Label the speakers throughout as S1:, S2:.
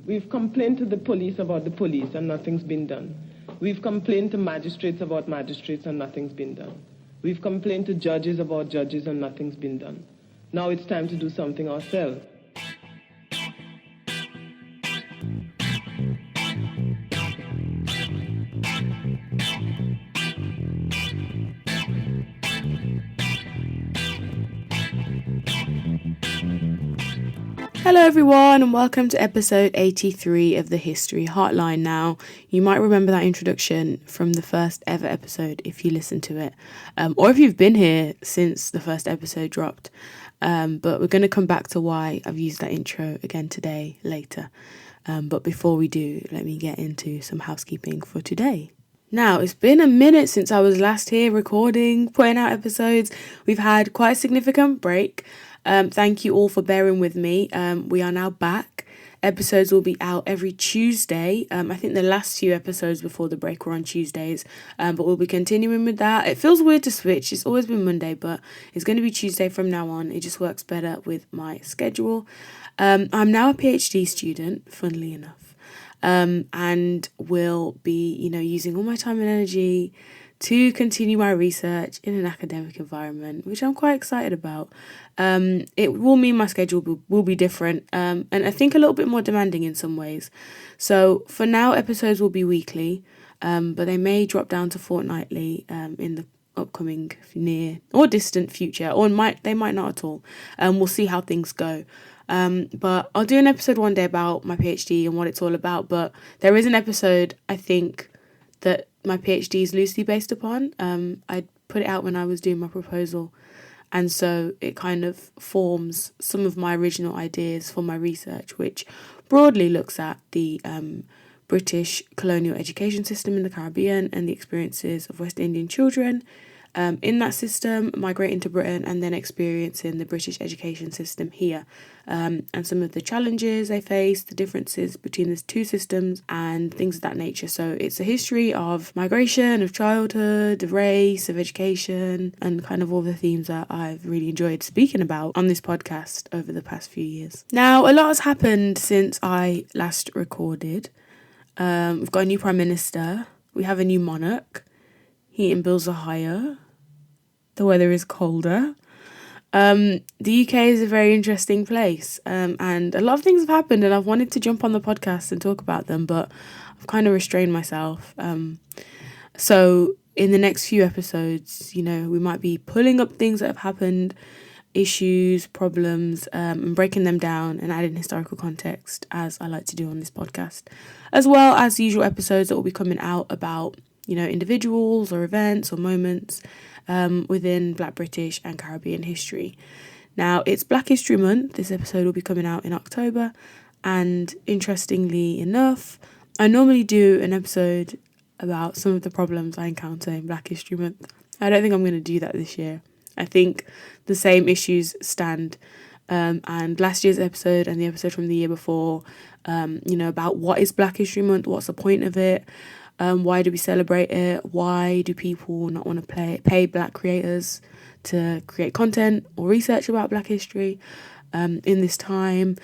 S1: We've complained to the police about the police and nothing's been done. We've complained to magistrates about magistrates and nothing's been done. We've complained to judges about judges and nothing's been done. Now it's time to do something ourselves.
S2: Hello everyone and welcome to episode 83 of the History Hotline. Now, you might remember that introduction from the first ever episode if you listened to it, or if you've been here since the first episode dropped. But we're going to come back to why I've used that intro again today later. But before we do, let me get into some housekeeping for today. Now, it's been a minute since I was last here recording, putting out episodes. We've had quite a significant break. Thank you all for bearing with me. We are now back. Episodes will be out every Tuesday. I think the last few episodes before the break were on Tuesdays, but we'll be continuing with that. It feels weird to switch. It's always been Monday, but it's going to be Tuesday from now on. It just works better with my schedule. I'm now a PhD student, funnily enough, and will be, using all my time and energy to continue my research in an academic environment, which I'm quite excited about. It will mean my schedule will be different, and I think a little bit more demanding in some ways. So for now, episodes will be weekly, but they may drop down to fortnightly in the upcoming near or distant future, or they might not at all. We'll see how things go. But I'll do an episode one day about my PhD and what it's all about. But there is an episode, I think, that my PhD is loosely based upon. I put it out when I was doing my proposal, and so it kind of forms some of my original ideas for my research, which broadly looks at the British colonial education system in the Caribbean and the experiences of West Indian children in that system, migrating to Britain and then experiencing the British education system here, and some of the challenges they face, the differences between the two systems and things of that nature. So it's a history of migration, of childhood, of race, of education, and kind of all the themes that I've really enjoyed speaking about on this podcast over the past few years. Now, a lot has happened since I last recorded. We've got a new Prime Minister, we have a new monarch, heating bills are higher, the weather is colder. The UK is a very interesting place, and a lot of things have happened, and I've wanted to jump on the podcast and talk about them, but I've kind of restrained myself. So in the next few episodes, we might be pulling up things that have happened, issues, problems, and breaking them down and adding historical context, as I like to do on this podcast, as well as the usual episodes that will be coming out about individuals or events or moments within Black, British and Caribbean history. Now, it's Black History Month. This episode will be coming out in October, and interestingly enough, I normally do an episode about some of the problems I encounter in Black History Month. I don't think I'm going to do that this year. I think the same issues stand, and last year's episode and the episode from the year before, about what is Black History Month, what's the point of it, why do we celebrate it? Why do people not want to pay Black creators to create content or research about Black history in this time?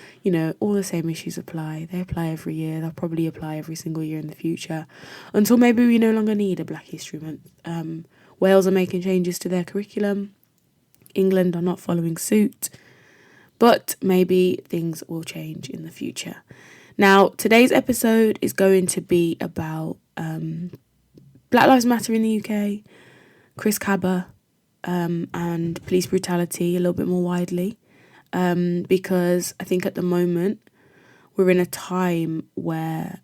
S2: All the same issues apply. They apply every year. They'll probably apply every single year in the future until maybe we no longer need a Black History Month. Wales are making changes to their curriculum. England are not following suit. But maybe things will change in the future. Now, today's episode is going to be about Black Lives Matter in the UK, Chris Kaba, and police brutality a little bit more widely, because I think at the moment we're in a time where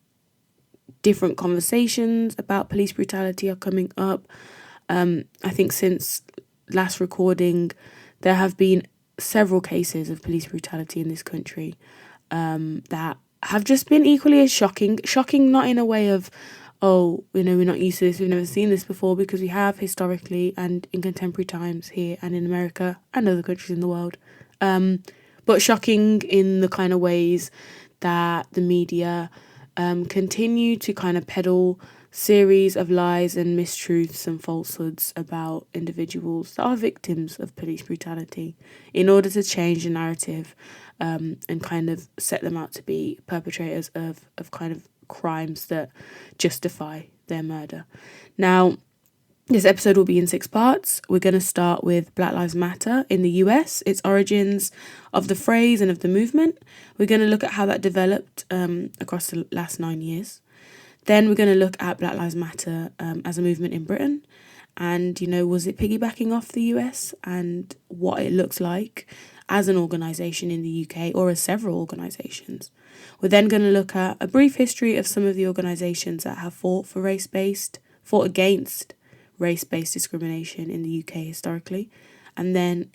S2: different conversations about police brutality are coming up. I think since last recording, there have been several cases of police brutality in this country that have just been equally as shocking not in a way of, we're not used to this, we've never seen this before, because we have historically and in contemporary times here and in America and other countries in the world, but shocking in the kind of ways that the media continue to kind of peddle series of lies and mistruths and falsehoods about individuals that are victims of police brutality in order to change the narrative and kind of set them out to be perpetrators of kind of crimes that justify their murder. Now, this episode will be in 6 parts. We're going to start with Black Lives Matter in the US, its origins of the phrase and of the movement. We're going to look at how that developed across the last 9 years. Then we're going to look at Black Lives Matter as a movement in Britain. And, was it piggybacking off the US and what it looks like as an organisation in the UK or as several organisations. We're then going to look at a brief history of some of the organisations that have fought against race-based discrimination in the UK historically. And then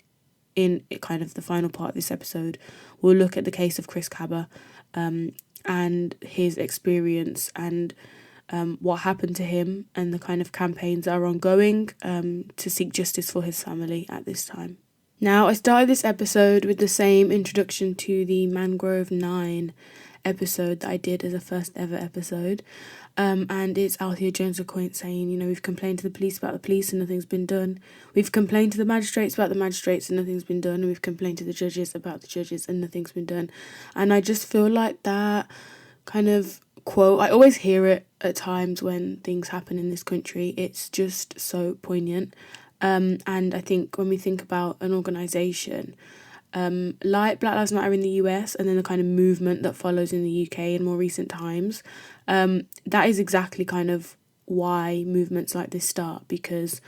S2: in kind of the final part of this episode, we'll look at the case of Chris Kaba and his experience and what happened to him and the kind of campaigns that are ongoing to seek justice for his family at this time. Now, I started this episode with the same introduction to the Mangrove 9 episode that I did as a first ever episode. And it's Althea Jones LaCointe saying, we've complained to the police about the police and nothing's been done. We've complained to the magistrates about the magistrates and nothing's been done. And we've complained to the judges about the judges and nothing's been done. And I just feel like that kind of quote, I always hear it at times when things happen in this country. It's just so poignant. And I think when we think about an organisation like Black Lives Matter in the US and then the kind of movement that follows in the UK in more recent times, that is exactly kind of why movements like this start, because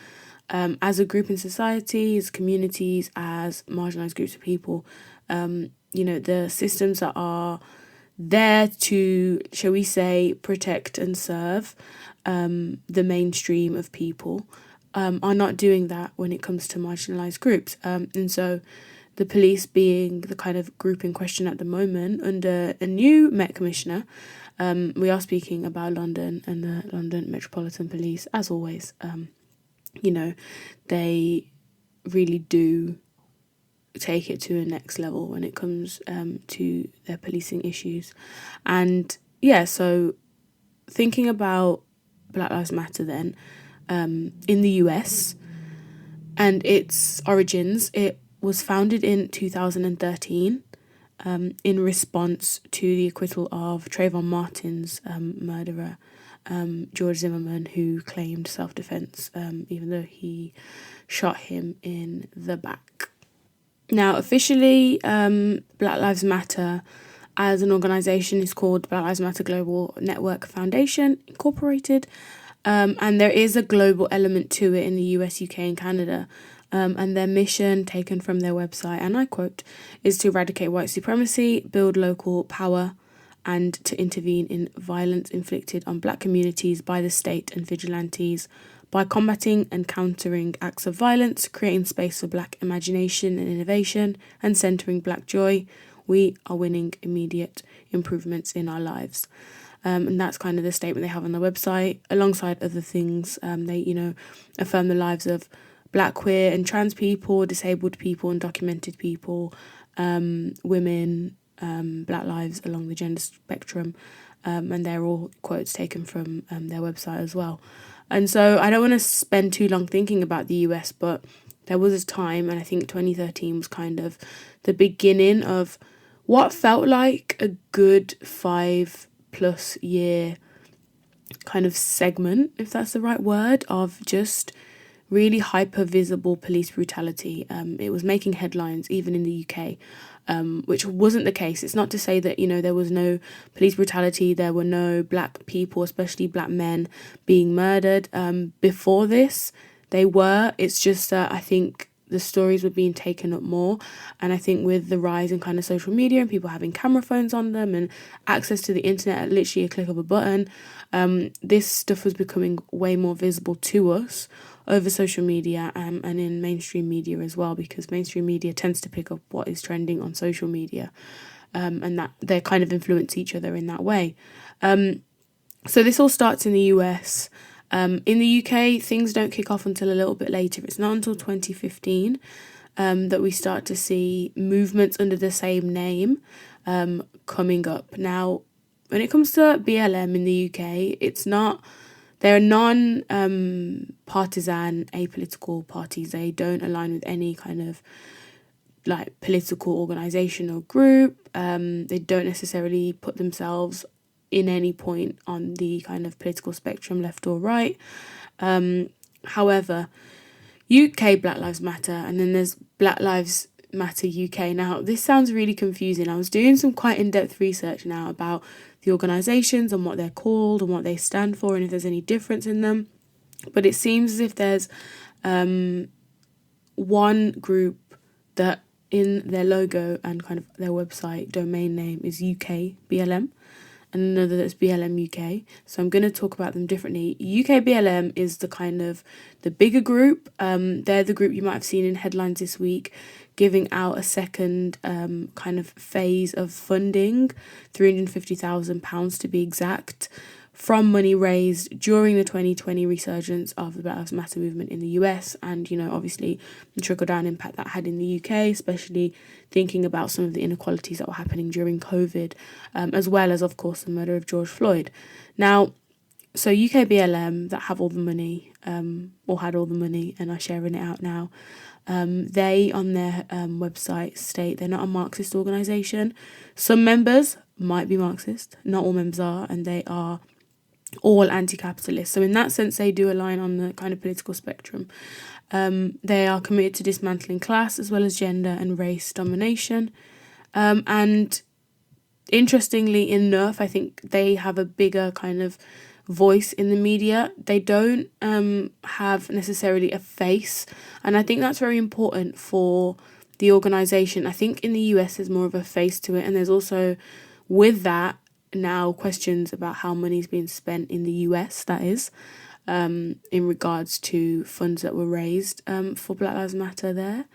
S2: as a group in society, as communities, as marginalised groups of people, the systems that are there to, shall we say, protect and serve the mainstream of people are not doing that when it comes to marginalised groups. And so the police being the kind of group in question at the moment under a new Met Commissioner, we are speaking about London and the London Metropolitan Police, as always. They really do take it to a next level when it comes to their policing issues. And so thinking about Black Lives Matter then, in the US and its origins, it was founded in 2013 in response to the acquittal of Trayvon Martin's murderer, George Zimmerman, who claimed self-defense even though he shot him in the back. Now, officially, Black Lives Matter as an organisation is called Black Lives Matter Global Network Foundation Incorporated. And there is a global element to it in the US, UK and Canada. And their mission, taken from their website, and I quote, is to eradicate white supremacy, build local power, and to intervene in violence inflicted on black communities by the state and vigilantes by combating and countering acts of violence, creating space for black imagination and innovation, and centering black joy. We are winning immediate improvements in our lives. And that's kind of the statement they have on their website. Alongside other things, they, affirm the lives of black, queer and trans people, disabled people, undocumented people, women, black lives along the gender spectrum. And they're all quotes taken from their website as well. And so I don't want to spend too long thinking about the US, but there was a time, and I think 2013 was kind of the beginning of what felt like a good 5+ year kind of segment, if that's the right word, of just really hyper visible police brutality. It was making headlines even in the UK, which wasn't the case. It's not to say that, there was no police brutality, there were no black people, especially black men, being murdered. Before this, they were. It's just that I think the stories were being taken up more. And I think with the rise in kind of social media and people having camera phones on them and access to the internet at literally a click of a button, this stuff was becoming way more visible to us over social media and in mainstream media as well, because mainstream media tends to pick up what is trending on social media, and that they kind of influence each other in that way. So this all starts in the US. In the UK, things don't kick off until a little bit later. It's not until 2015 that we start to see movements under the same name coming up. Now, when it comes to BLM in the UK, it's not They're non-partisan, apolitical parties. They don't align with any kind of like political organisation or group. They don't necessarily put themselves in any point on the kind of political spectrum, left or right. However, UK Black Lives Matter, and then there's Black Lives Matter UK. Now, this sounds really confusing. I was doing some quite in-depth research now about the organisations and what they're called and what they stand for and if there's any difference in them. But it seems as if there's one group that in their logo and kind of their website domain name is UK BLM, and another that's BLM UK. So I'm going to talk about them differently. UK BLM is the kind of the bigger group. They're the group you might have seen in headlines this week, giving out a second kind of phase of funding, £350,000 to be exact, from money raised during the 2020 resurgence of the Black Lives Matter movement in the US, and, you know, obviously the trickle-down impact that had in the UK, especially thinking about some of the inequalities that were happening during COVID, as well as, of course, the murder of George Floyd. Now, so UK BLM, that have all the money, or had all the money and are sharing it out now, they, on their website, state they're not a Marxist organisation. Some members might be Marxist, not all members are, and they are all anti-capitalist. So in that sense, they do align on the kind of political spectrum. They are committed to dismantling class as well as gender and race domination. And interestingly enough, I think they have a bigger kind of voice in the media. They don't have necessarily a face. And I think that's very important for the organisation. I think in the US there's more of a face to it. And there's also, with that, now questions about how money is being spent in the US, that is, in regards to funds that were raised for Black Lives Matter there.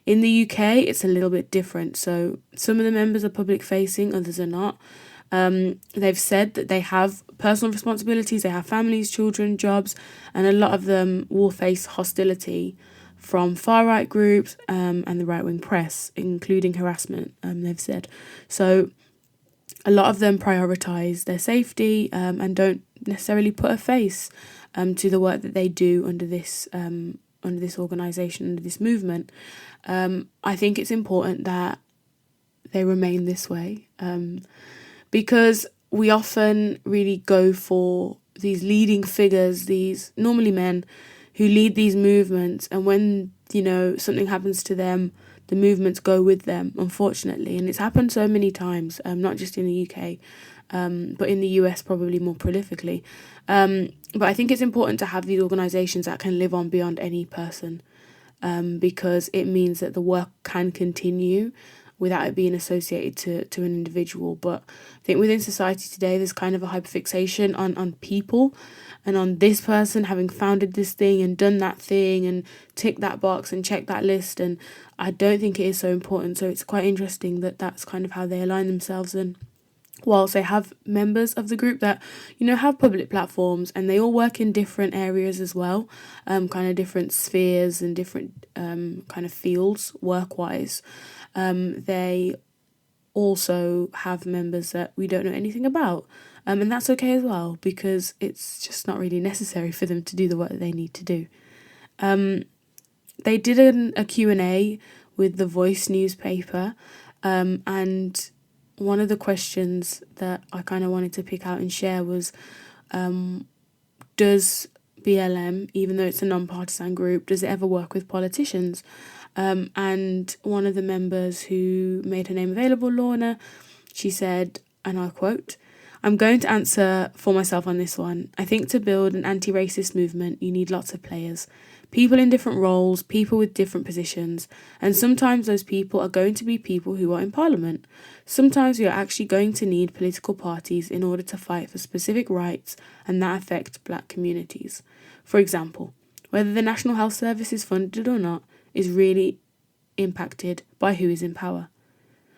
S2: In the UK, it's a little bit different. So some of the members are public facing, others are not. They've said that they have personal responsibilities, they have families, children, jobs, and a lot of them will face hostility from far-right groups and the right-wing press, including harassment, they've said. So a lot of them prioritise their safety and don't necessarily put a face to the work that they do under this organisation, under this movement. I think it's important that they remain this way because we often really go for these leading figures, these normally men who lead these movements, and when, you know, something happens to them, the movements go with them, unfortunately. And it's happened so many times, not just in the UK, but in the US probably more prolifically. But I think it's important to have these organisations that can live on beyond any person, because it means that the work can continue without it being associated to an individual. But I think within society today, there's kind of a hyperfixation on people and on this person having founded this thing and done that thing and ticked that box and checked that list. And I don't think it is so important. So it's quite interesting that that's kind of how they align themselves. And whilst they have members of the group that, you know, have public platforms and they all work in different areas as well, kind of different spheres and different kind of fields work-wise, they also have members that we don't know anything about. And that's okay as well, because it's just not really necessary for them to do the work that they need to do. They did a Q&A with the Voice newspaper, and one of the questions that I kind of wanted to pick out and share was, does BLM, even though it's a non-partisan group, does it ever work with politicians? And one of the members who made her name available, Lorna, she said, and I quote, "I'm going to answer for myself on this one. I think to build an anti-racist movement, you need lots of players. People in different roles, people with different positions, and sometimes those people are going to be people who are in Parliament. Sometimes you're actually going to need political parties in order to fight for specific rights and that affect black communities. For example, whether the National Health Service is funded or not is really impacted by who is in power.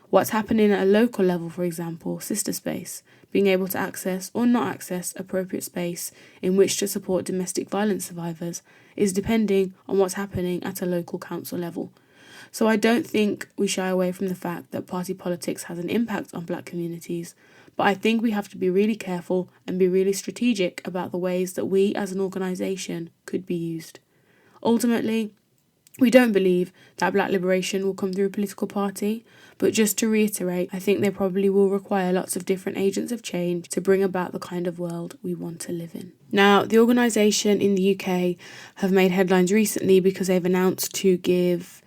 S2: What's happening at a local level, for example, sister space, being able to access or not access appropriate space in which to support domestic violence survivors is depending on what's happening at a local council level. So I don't think we shy away from the fact that party politics has an impact on black communities, But I think we have to be really careful and be really strategic about the ways that we as an organisation could be used. Ultimately, we don't believe that black liberation will come through a political party, but just to reiterate, I think they probably will require lots of different agents of change to bring about the kind of world we want to live in. Now, the organisation in the UK have made headlines recently because they've announced to give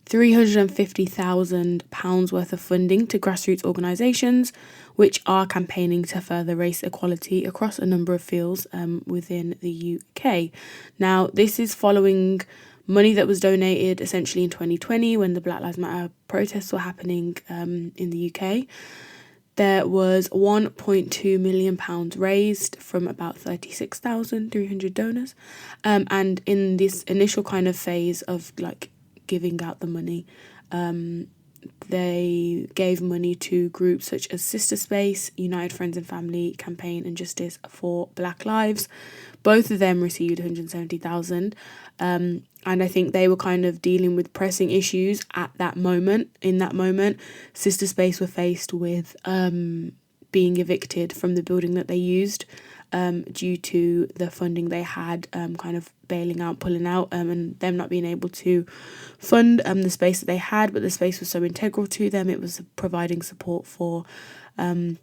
S2: £350,000 worth of funding to grassroots organisations which are campaigning to further race equality across a number of fields within the UK. Now, this is following money that was donated essentially in 2020 when the Black Lives Matter protests were happening in the UK. There was £1.2 million raised from about 36,300 donors. And in this initial kind of phase of like giving out the money, they gave money to groups such as Sister Space, United Friends and Family Campaign and Justice for Black Lives. Both of them received 170,000. And I think they were kind of dealing with pressing issues at that moment. In that moment, Sister Space were faced with being evicted from the building that they used due to the funding they had kind of bailing out, pulling out, and them not being able to fund the space that they had, but the space was so integral to them. It was providing support for women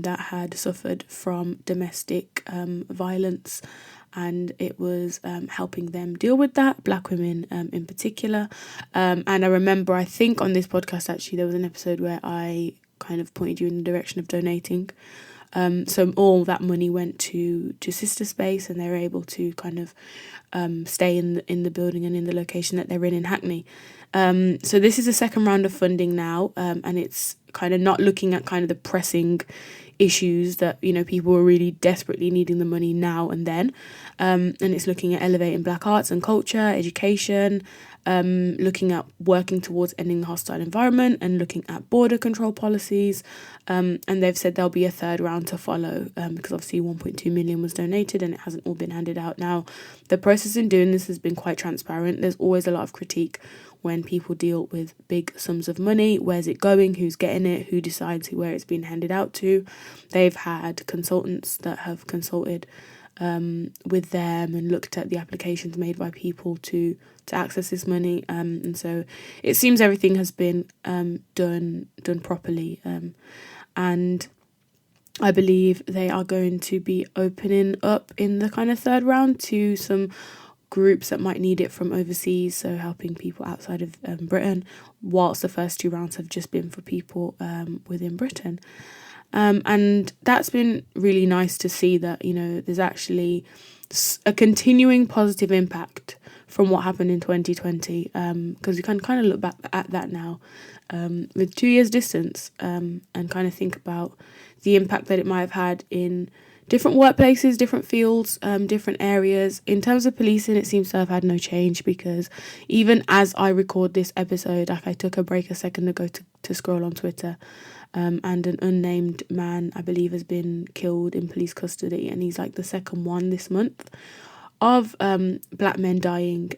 S2: that had suffered from domestic violence, and it was helping them deal with that, black women in particular. And I remember, I think on this podcast actually, there was an episode where I kind of pointed you in the direction of donating. So all that money went to Sister Space, and they were able to kind of stay in the building and in the location that they're in Hackney. So this is the second round of funding now, and it's kind of not looking at kind of the pressing issues that, you know, people were really desperately needing the money now and then. And it's looking at elevating black arts and culture, education, looking at working towards ending the hostile environment and looking at border control policies. And they've said there'll be a third round to follow because obviously 1.2 million was donated and it hasn't all been handed out. Now, the process in doing this has been quite transparent. There's always a lot of critique when people deal with big sums of money. Where's it going? Who's getting it? Who decides where it's being handed out to? They've had consultants that have consulted with them and looked at the applications made by people to access this money, and so it seems everything has been done properly, and I believe they are going to be opening up in the kind of third round to some groups that might need it from overseas, so helping people outside of Britain, whilst the first two rounds have just been for people within Britain. And that's been really nice to see that, you know, there's actually a continuing positive impact from what happened in 2020, because we can kind of look back at that now with 2 years distance, and kind of think about the impact that it might have had in different workplaces, different fields, different areas. In terms of policing, it seems to have had no change, because even as I record this episode, like I took a break a second ago to scroll on Twitter, and an unnamed man, I believe, has been killed in police custody, and he's like the second one this month of black men dying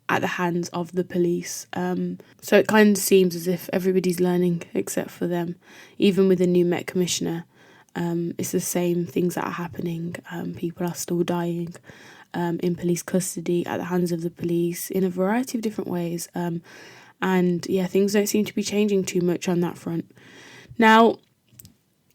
S2: at the hands of the police. So it kind of seems as if everybody's learning except for them. Even with the new Met Commissioner, it's the same things that are happening. People are still dying in police custody at the hands of the police in a variety of different ways. And yeah, things don't seem to be changing too much on that front. Now,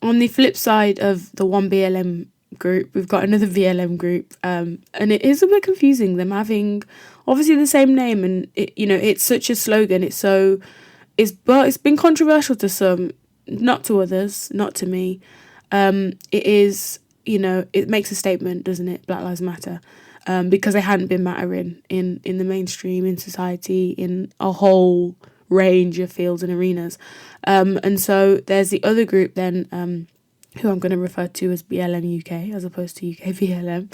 S2: on the flip side of the one BLM group, we've got another VLM group, and it is a bit confusing, them having obviously the same name, and it, you know, it's such a slogan, but it's been controversial to some, not to others, not to me. It is, you know, it makes a statement, doesn't it? Black Lives Matter, because they hadn't been mattering in the mainstream, in society, in a whole range of fields and arenas. And so there's the other group then, who I'm going to refer to as BLM UK as opposed to UK VLM.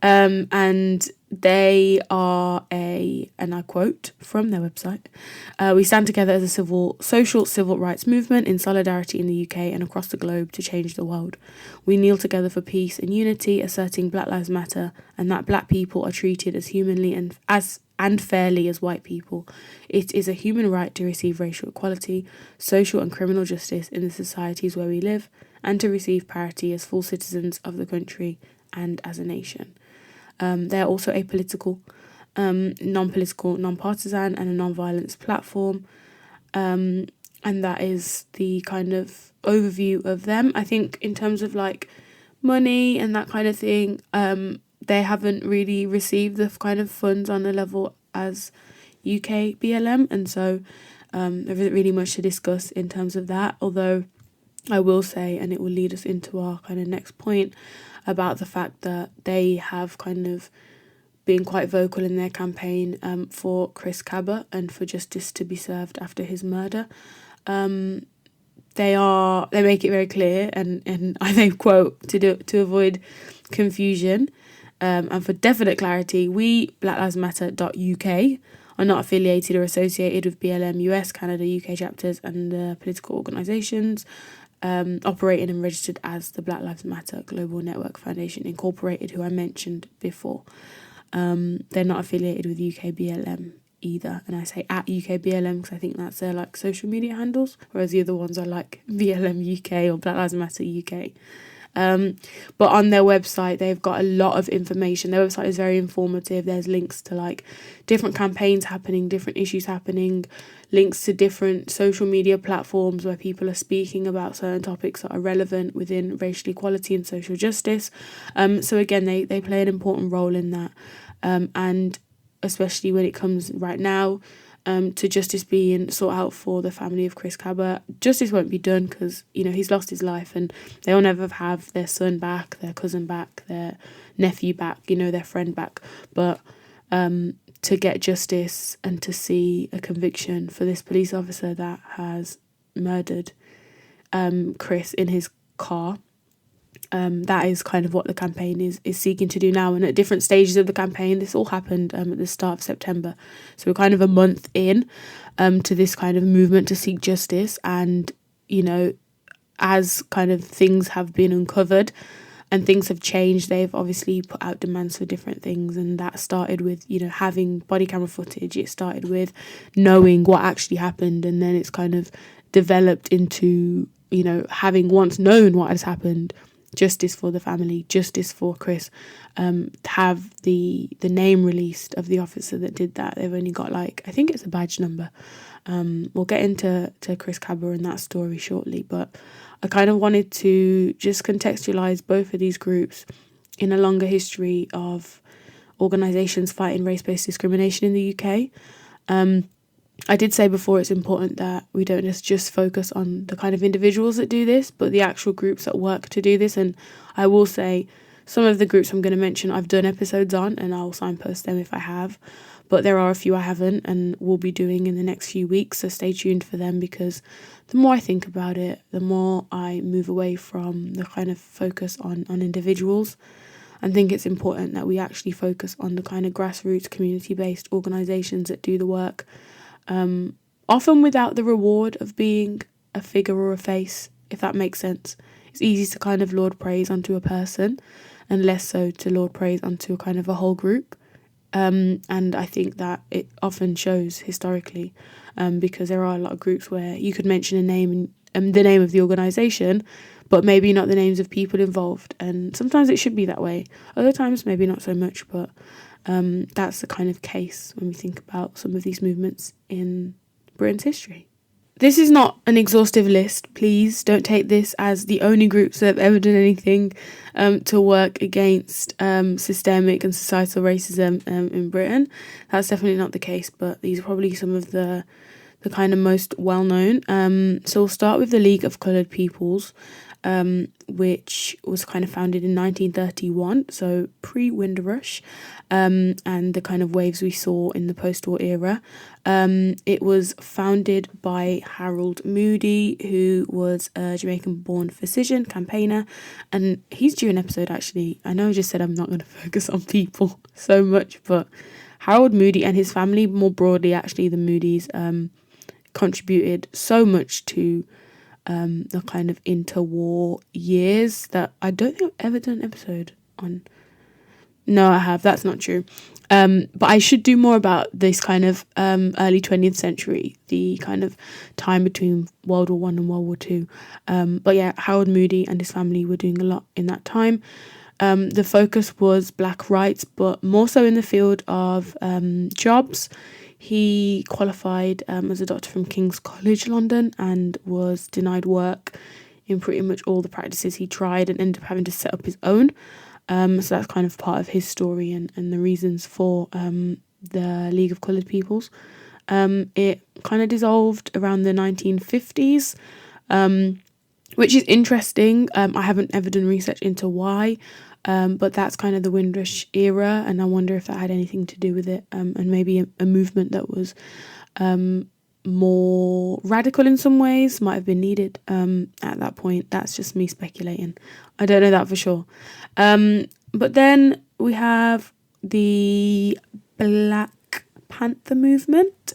S2: And they are and I quote from their website, "We stand together as a social civil rights movement in solidarity in the UK and across the globe to change the world. We kneel together for peace and unity, asserting Black Lives Matter and that black people are treated as humanly and as and fairly as white people. It is a human right to receive racial equality, social and criminal justice in the societies where we live, and to receive parity as full citizens of the country and as a nation. They are also apolitical, non-political, non-partisan, and a non-violence platform. And that is the kind of overview of them. I think in terms of like money and that kind of thing, they haven't really received the kind of funds on a level as UK BLM, and so there isn't really much to discuss in terms of that, although I will say, and it will lead us into our kind of next point, about the fact that they have kind of been quite vocal in their campaign for Chris Kaba and for justice to be served after his murder. They make it very clear, and I quote, to avoid confusion and for definite clarity, we, BlackLivesMatter.uk, are not affiliated or associated with BLM US, Canada, UK chapters and the political organisations operating and registered as the Black Lives Matter Global Network Foundation Incorporated, who I mentioned before. They're not affiliated with UK BLM either, and I say at UK BLM because I think that's their like social media handles, whereas the other ones are like BLM UK or Black Lives Matter UK. But on their website they've got a lot of information. Their website is very informative. There's links to like different campaigns happening, different issues happening, links to different social media platforms where people are speaking about certain topics that are relevant within racial equality and social justice. So again, they play an important role in that, and especially when it comes right now to justice being sought out for the family of Chris Kaba. Justice won't be done because, you know, he's lost his life and they'll never have their son back, their cousin back, their nephew back, you know, their friend back. But to get justice and to see a conviction for this police officer that has murdered Chris in his car, that is kind of what the campaign is seeking to do now. And at different stages of the campaign, this all happened at the start of September. So we're kind of a month in to this kind of movement to seek justice. And, you know, as kind of things have been uncovered and things have changed, they've obviously put out demands for different things. And that started with, you know, having body camera footage. It started with knowing what actually happened. And then it's kind of developed into, you know, having once known what has happened, justice for the family, justice for Chris, have the name released of the officer that did that. They've only got like, I think it's a badge number. We'll get into Chris Kaba and that story shortly, but I kind of wanted to just contextualise both of these groups in a longer history of organisations fighting race-based discrimination in the UK. I did say before it's important that we don't just focus on the kind of individuals that do this, but the actual groups that work to do this. And I will say some of the groups I'm going to mention I've done episodes on, and I'll signpost them if I have. But there are a few I haven't and will be doing in the next few weeks, so stay tuned for them, because the more I think about it, the more I move away from the kind of focus on individuals. I think it's important that we actually focus on the kind of grassroots, community-based organisations that do the work, often without the reward of being a figure or a face, if that makes sense. It's easy to kind of laud praise onto a person and less so to laud praise onto a kind of a whole group. And I think that it often shows historically, because there are a lot of groups where you could mention a name and the name of the organisation, but maybe not the names of people involved. And sometimes it should be that way. Other times maybe not so much, but that's the kind of case when we think about some of these movements in Britain's history. This is not an exhaustive list. Please don't take this as the only groups that have ever done anything to work against systemic and societal racism in Britain. That's definitely not the case, but these are probably some of the kind of most well-known. So we'll start with the League of Coloured Peoples, which was kind of founded in 1931, so pre-Windrush, and the kind of waves we saw in the post-war era. It was founded by Harold Moody, who was a Jamaican-born physician, campaigner, and he's due an episode actually. I know I just said I'm not going to focus on people so much, but Harold Moody and his family, more broadly actually, the Moodys, contributed so much to the kind of interwar years that I don't think I've ever done an episode on No, I have. That's not true. But I should do more about this kind of early 20th century, the kind of time between World War One and World War Two. But yeah, Harold Moody and his family were doing a lot in that time. The focus was black rights, but more so in the field of jobs. He qualified as a doctor from King's College London and was denied work in pretty much all the practices he tried and ended up having to set up his own. So that's kind of part of his story and the reasons for the League of Coloured Peoples. It kind of dissolved around the 1950s, which is interesting. I haven't ever done research into why, but that's kind of the Windrush era, and I wonder if that had anything to do with it, and maybe a movement that was more radical in some ways might have been needed at that point. That's just me speculating. I don't know that for sure. But then we have the Black Panther movement,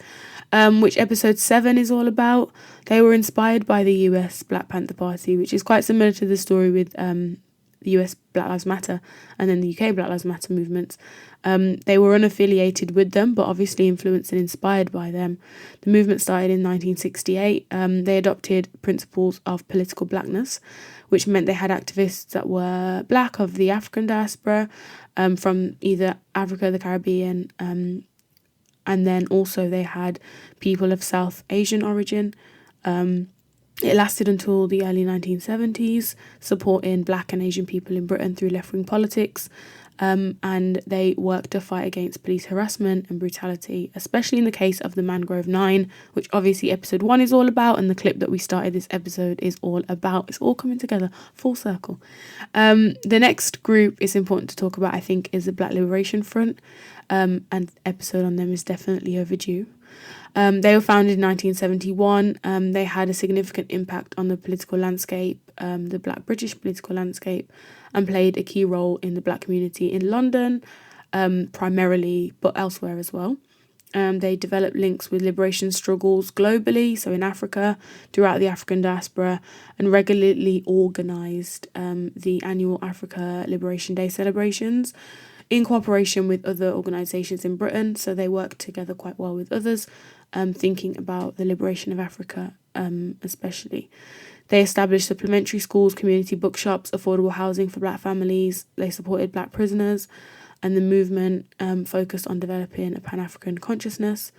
S2: which episode 7 is all about. They were inspired by the US Black Panther Party, which is quite similar to the story with the US Black Lives Matter and then the UK Black Lives Matter movements. They were unaffiliated with them, but obviously influenced and inspired by them. The movement started in 1968. They adopted principles of political blackness, which meant they had activists that were black of the African diaspora, from either Africa, the Caribbean, and then also they had people of South Asian origin. It lasted until the early 1970s, supporting black and Asian people in Britain through left-wing politics. And they worked to fight against police harassment and brutality, especially in the case of the Mangrove 9, which obviously episode 1 is all about, and the clip that we started this episode is all about. It's all coming together, full circle. The next group is important to talk about, I think, is the Black Liberation Front, and episode on them is definitely overdue. They were founded in 1971. They had a significant impact on the political landscape, the Black British political landscape, and played a key role in the Black community in London, primarily, but elsewhere as well. They developed links with liberation struggles globally, so in Africa, throughout the African diaspora, and regularly organised the annual Africa Liberation Day celebrations in cooperation with other organisations in Britain. So they worked together quite well with others, thinking about the liberation of Africa, especially. They established supplementary schools, community bookshops, affordable housing for black families. They supported black prisoners, and the movement focused on developing a Pan-African consciousness,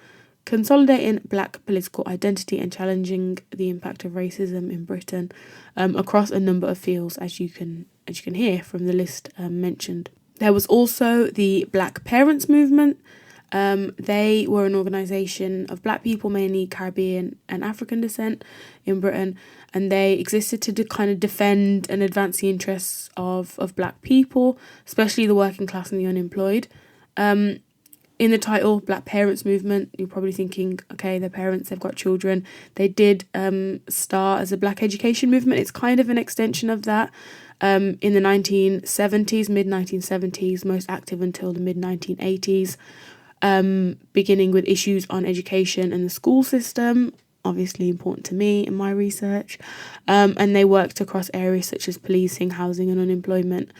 S2: consolidating black political identity and challenging the impact of racism in Britain across a number of fields, as you can hear from the list mentioned. There was also the Black Parents Movement. They were an organisation of black people, mainly Caribbean and African descent in Britain, and they existed to kind of defend and advance the interests of black people, especially the working class and the unemployed. In the title, Black Parents Movement, you're probably thinking, okay, they're parents, they've got children. They did start as a black education movement. It's kind of an extension of that. In the 1970s, mid-1970s, most active until the mid-1980s, beginning with issues on education and the school system, obviously important to me in my research, and they worked across areas such as policing, housing and unemployment.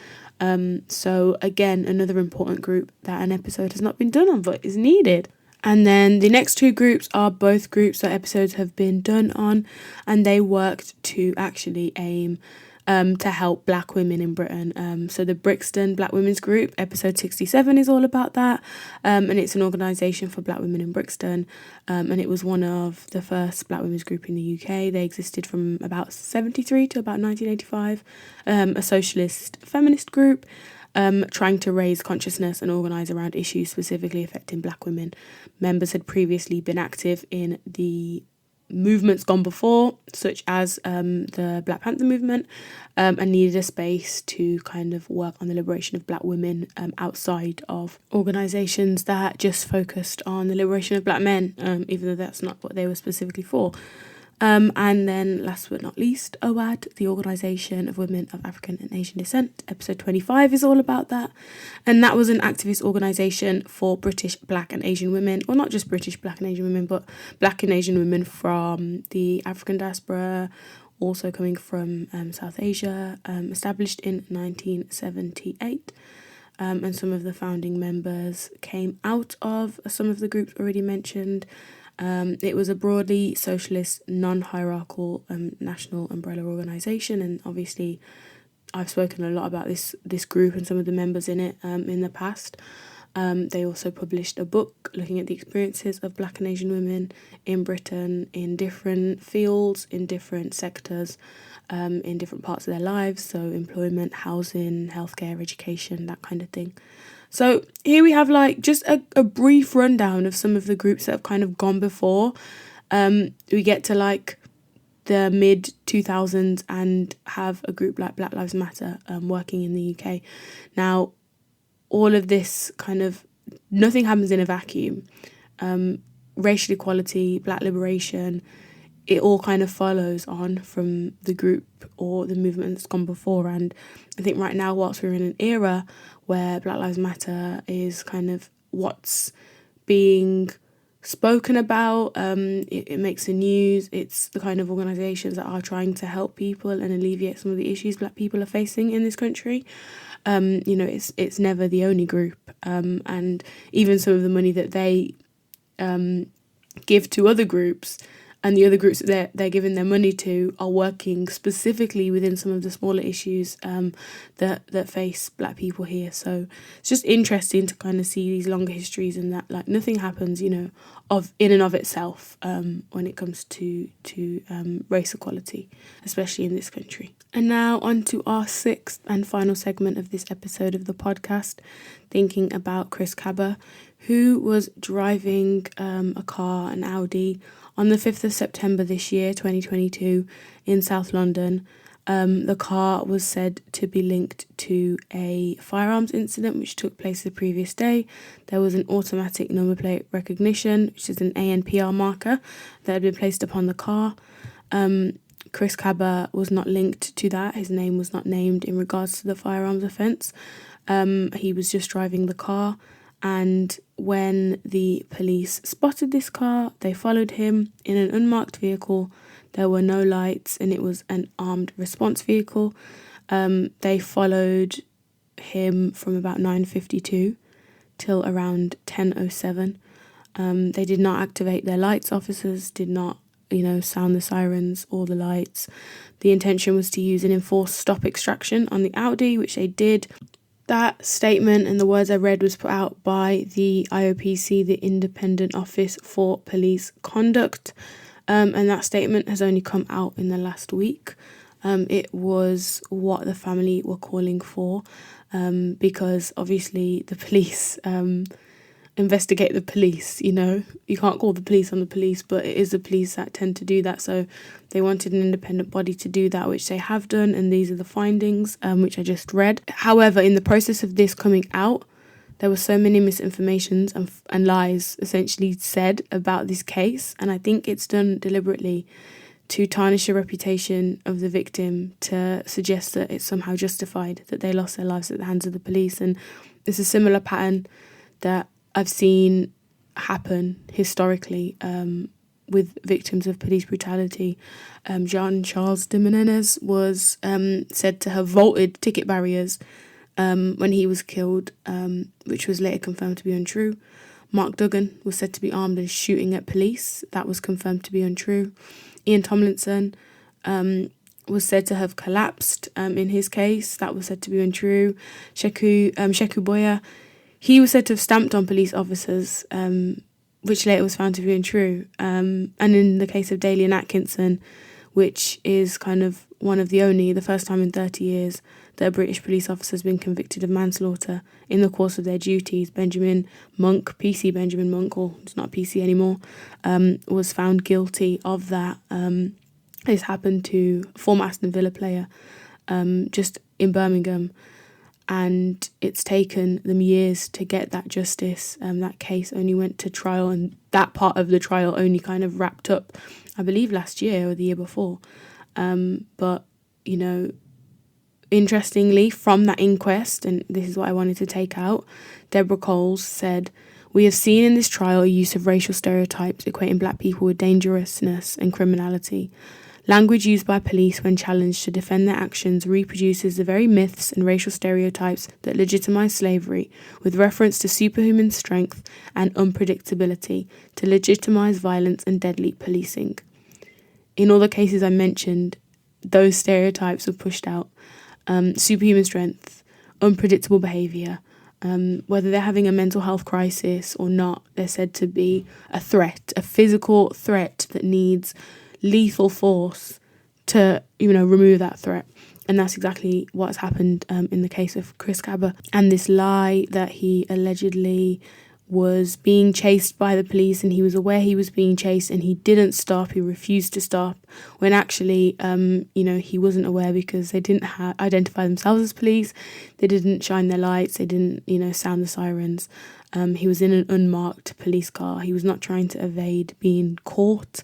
S2: So again, another important group that an episode has not been done on but is needed. And then the next two groups are both groups that episodes have been done on, and they worked to actually aim to help black women in Britain. So the Brixton Black Women's Group, episode 67, is all about that. And it's an organisation for black women in Brixton. And it was one of the first black women's group in the UK. They existed from about 73 to about 1985. A socialist feminist group trying to raise consciousness and organise around issues specifically affecting black women. Members had previously been active in the movements gone before, such as the Black Panther movement, and needed a space to kind of work on the liberation of black women outside of organisations that just focused on the liberation of black men, even though that's not what they were specifically for. And then last but not least, OAD, the Organisation of Women of African and Asian Descent, episode 25 is all about that. And that was an activist organisation for British black and Asian women, or not just British black and Asian women, but black and Asian women from the African diaspora, also coming from South Asia, established in 1978. and some of the founding members came out of some of the groups already mentioned. It was a broadly socialist, non-hierarchical national umbrella organisation, and obviously I've spoken a lot about this group and some of the members in it in the past. They also published a book looking at the experiences of Black and Asian women in Britain in different fields, in different sectors, in different parts of their lives, so employment, housing, healthcare, education, that kind of thing. So here we have like just a brief rundown of some of the groups that have kind of gone before. We get to like the mid 2000s and have a group like Black Lives Matter working in the UK. Now, all of this kind of, nothing happens in a vacuum. Racial equality, Black liberation, it all kind of follows on from the group or the movement that's gone before. And I think right now, whilst we're in an era where Black Lives Matter is kind of what's being spoken about, it makes the news, it's the kind of organisations that are trying to help people and alleviate some of the issues Black people are facing in this country. It's never the only group, and even some of the money that they give to other groups and the other groups that they're giving their money to are working specifically within some of the smaller issues that face Black people here. So it's just interesting to kind of see these longer histories and that like nothing happens, of in and of itself when it comes to race equality, especially in this country. And now on to our sixth and final segment of this episode of the podcast, thinking about Chris Kaba, who was driving a car, an Audi, on the 5th of September this year, 2022, in South London. The car was said to be linked to a firearms incident which took place the previous day. There was an automatic number plate recognition, which is an ANPR marker that had been placed upon the car. Chris Kaba was not linked to that. His name was not named in regards to the firearms offence. He was just driving the car, and when the police spotted this car, they followed him in an unmarked vehicle. There were no lights, and it was an armed response vehicle. They followed him from about 9:52 till around 10:07. They did not activate their lights. Officers did not, sound the sirens or the lights. The intention was to use an enforced stop extraction on the Audi, which they did. That statement and the words I read was put out by the IOPC, the Independent Office for Police Conduct, and that statement has only come out in the last week. It was what the family were calling for, because obviously the police investigate the police, you can't call the police on the police, but it is the police that tend to do that. So they wanted an independent body to do that, which they have done, and these are the findings, which I just read. However, in the process of this coming out, there were so many misinformations and lies essentially said about this case, and I think it's done deliberately to tarnish the reputation of the victim, to suggest that it's somehow justified that they lost their lives at the hands of the police. And it's a similar pattern that I've seen happen historically with victims of police brutality. Jean-Charles de Menendez was said to have vaulted ticket barriers when he was killed, which was later confirmed to be untrue. Mark Duggan was said to be armed and shooting at police. That was confirmed to be untrue. Ian Tomlinson was said to have collapsed in his case. That was said to be untrue. Sheku Boya, he was said to have stamped on police officers, which later was found to be untrue. And in the case of Dalian Atkinson, which is kind of the first time in 30 years that a British police officer has been convicted of manslaughter in the course of their duties. Benjamin Monk, PC Benjamin Monk, or it's not PC anymore, was found guilty of that. This happened to a former Aston Villa player just in Birmingham, and it's taken them years to get that justice. That case only went to trial, and that part of the trial only kind of wrapped up, I believe, last year or the year before. But, interestingly, from that inquest, and this is what I wanted to take out, Deborah Coles said, "We have seen in this trial a use of racial stereotypes equating black people with dangerousness and criminality. Language used by police when challenged to defend their actions reproduces the very myths and racial stereotypes that legitimize slavery, with reference to superhuman strength and unpredictability to legitimize violence and deadly policing. In all the cases I mentioned, those stereotypes were pushed out. Superhuman strength, unpredictable behaviour, whether they're having a mental health crisis or not, they're said to be a threat, a physical threat that needs lethal force to, remove that threat. And that's exactly what's happened in the case of Chris Kaba. And this lie that he allegedly was being chased by the police, and he was aware he was being chased and he didn't stop, he refused to stop, when actually, he wasn't aware because they didn't identify themselves as police, they didn't shine their lights, they didn't, sound the sirens. He was in an unmarked police car. He was not trying to evade being caught.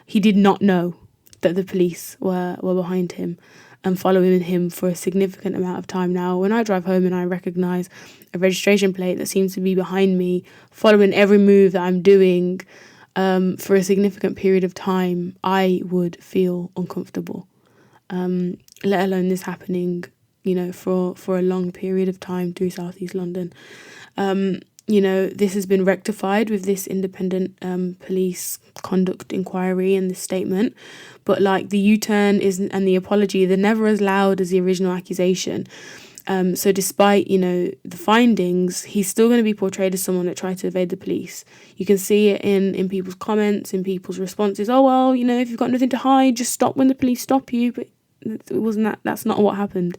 S2: He did not know that the police were behind him and following him for a significant amount of time now. When I drive home and I recognise a registration plate that seems to be behind me, following every move that I'm doing for a significant period of time, I would feel uncomfortable. Let alone this happening, for a long period of time through South East London. This has been rectified with this independent police conduct inquiry and this statement. But like the U-turn and the apology, they're never as loud as the original accusation. So despite, the findings, he's still going to be portrayed as someone that tried to evade the police. You can see it in people's comments, in people's responses. Oh, well, if you've got nothing to hide, just stop when the police stop you. But it wasn't that. That's not what happened.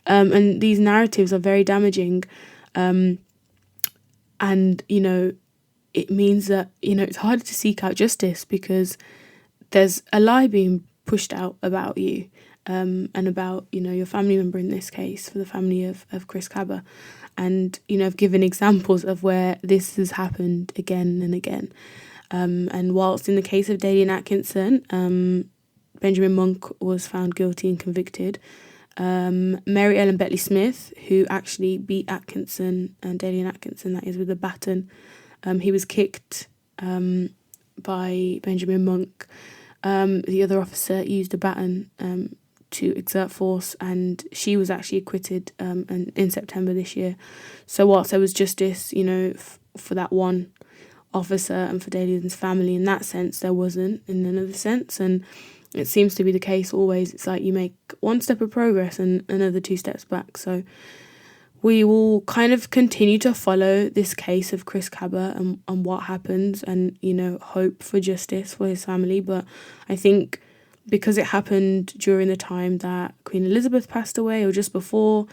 S2: And these narratives are very damaging. And, it means that, it's harder to seek out justice because there's a lie being pushed out about you and about, your family member in this case, for the family of Chris Kaba. And, I've given examples of where this has happened again and again. And whilst in the case of Dalian Atkinson, Benjamin Monk was found guilty and convicted, Mary Ellen Betley Smith, who actually beat Atkinson and Dalian Atkinson, that is, with a baton. He was kicked by Benjamin Monk. The other officer used a baton to exert force, and she was actually acquitted in September this year. So whilst there was justice, for that one officer and for Dalian's family in that sense, there wasn't in another sense. And it seems to be the case always. It's like you make one step of progress and another 2 steps back. So we will kind of continue to follow this case of Chris Kaba and what happens and, hope for justice for his family. But I think because it happened during the time that Queen Elizabeth passed away or just before,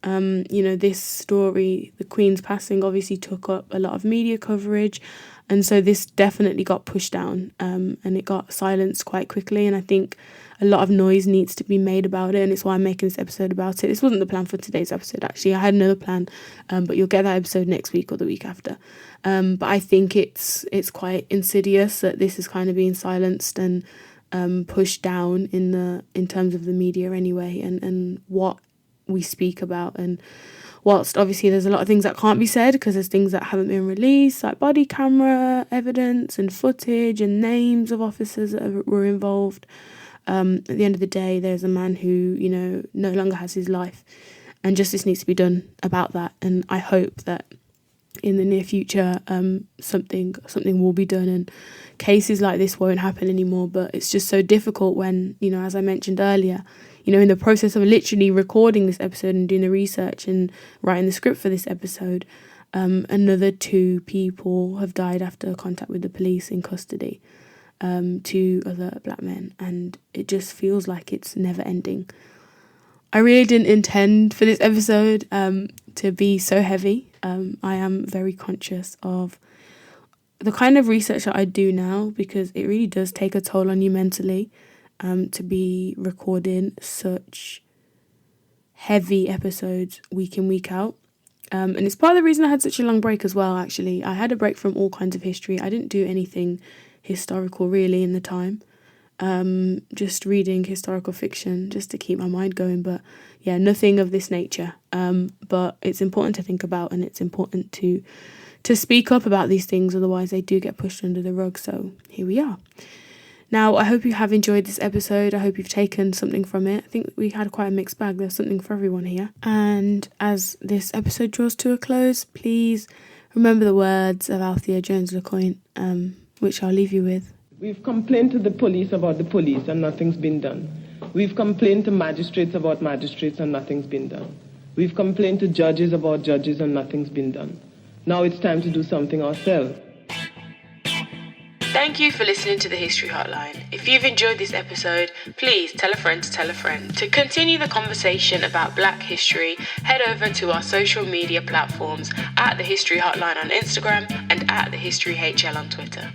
S2: this story, the Queen's passing, obviously took up a lot of media coverage. And so this definitely got pushed down and it got silenced quite quickly. And I think a lot of noise needs to be made about it. And it's why I'm making this episode about it. This wasn't the plan for today's episode, actually. I had another plan, but you'll get that episode next week or the week after. But I think it's quite insidious that this is kind of being silenced and pushed down in terms of the media anyway, and what we speak about. And whilst obviously there's a lot of things that can't be said because there's things that haven't been released, like body camera evidence and footage and names of officers that were involved, at the end of the day, there's a man who, no longer has his life, and justice needs to be done about that. And I hope that in the near future, something will be done and cases like this won't happen anymore. But it's just so difficult when, as I mentioned earlier, in the process of literally recording this episode and doing the research and writing the script for this episode, another 2 people have died after contact with the police in custody, 2 other black men, and it just feels like it's never ending. I really didn't intend for this episode to be so heavy. I am very conscious of the kind of research that I do now, because it really does take a toll on you mentally. To be recording such heavy episodes week in, week out. And it's part of the reason I had such a long break as well, actually. I had a break from all kinds of history. I didn't do anything historical really in the time. Just reading historical fiction just to keep my mind going. But yeah, nothing of this nature. But it's important to think about, and it's important to speak up about these things. Otherwise they do get pushed under the rug. So here we are. Now, I hope you have enjoyed this episode. I hope you've taken something from it. I think we had quite a mixed bag. There's something for everyone here. And as this episode draws to a close, please remember the words of Althea Jones-LeCointe, which I'll leave you with.
S1: We've complained to the police about the police and nothing's been done. We've complained to magistrates about magistrates and nothing's been done. We've complained to judges about judges and nothing's been done. Now it's time to do something ourselves.
S2: Thank you for listening to the History Hotline. If you've enjoyed this episode, please tell a friend to tell a friend. To continue the conversation about Black history, head over to our social media platforms at the History Hotline on Instagram and at the History HL on Twitter.